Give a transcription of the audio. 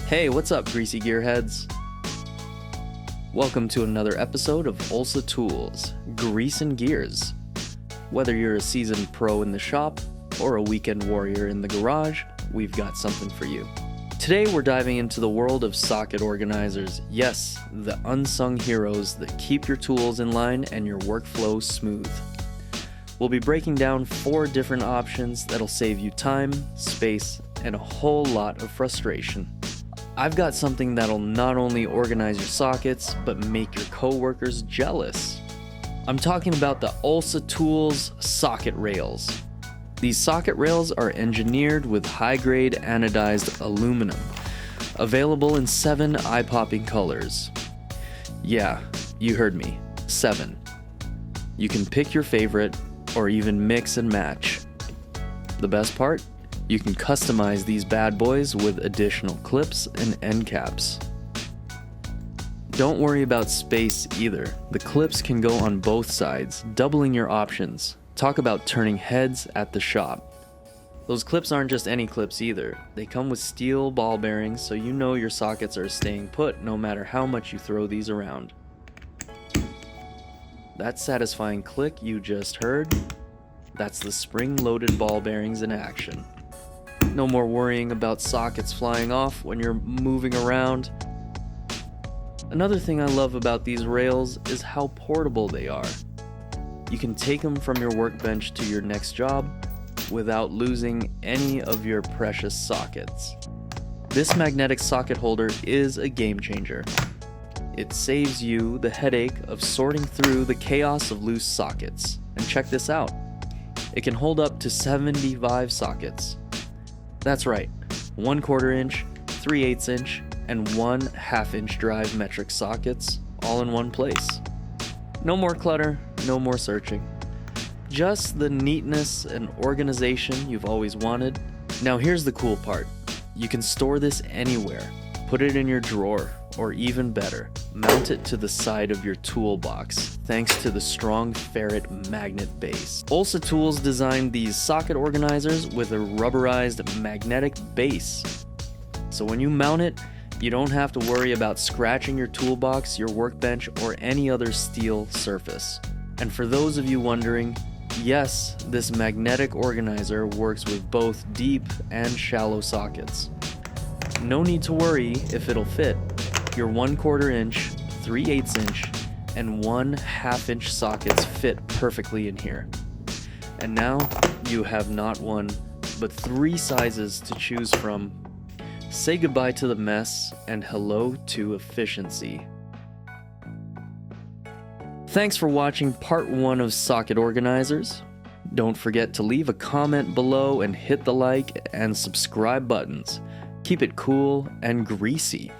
Hey, what's up, greasy gearheads? Welcome to another episode of Olsa Tools, Greasing Gears. Whether you're a seasoned pro in the shop or a weekend warrior in the garage, we've got something for you. Today we're diving into the world of socket organizers. Yes, the unsung heroes that keep your tools in line and your workflow smooth. We'll be breaking down 4 different options that'll save you time, space, and a whole lot of frustration. I've got something that'll not only organize your sockets, but make your coworkers jealous. I'm talking about the Olsa Tools socket rails. These socket rails are engineered with high-grade anodized aluminum, available in 7 eye-popping colors. Yeah, you heard me, 7. You can pick your favorite, or even mix and match. The best part? You can customize these bad boys with additional clips and end caps. Don't worry about space either. The clips can go on both sides, doubling your options. Talk about turning heads at the shop. Those clips aren't just any clips either. They come with steel ball bearings, so you know your sockets are staying put no matter how much you throw these around. That satisfying click you just heard, that's the spring-loaded ball bearings in action. No more worrying about sockets flying off when you're moving around. Another thing I love about these rails is how portable they are. You can take them from your workbench to your next job without losing any of your precious sockets. This magnetic socket holder is a game changer. It saves you the headache of sorting through the chaos of loose sockets. And check this out. It can hold up to 75 sockets. That's right, 1/4 inch, 3/8 inch, and 1/2 inch drive metric sockets all in one place. No more clutter, no more searching. Just the neatness and organization you've always wanted. Now here's the cool part. You can store this anywhere. Put it in your drawer, or even better, mount it to the side of your toolbox, thanks to the strong ferrite magnet base. Olsa Tools designed these socket organizers with a rubberized magnetic base. So when you mount it, you don't have to worry about scratching your toolbox, your workbench, or any other steel surface. And for those of you wondering, yes, this magnetic organizer works with both deep and shallow sockets. No need to worry if it'll fit. Your 1/4 inch, 3/8 inch, and 1/2 inch sockets fit perfectly in here. And now you have not 1, but 3 sizes to choose from. Say goodbye to the mess and hello to efficiency. Thanks for watching part 1 of Socket Organizers. Don't forget to leave a comment below and hit the like and subscribe buttons. Keep it cool and greasy.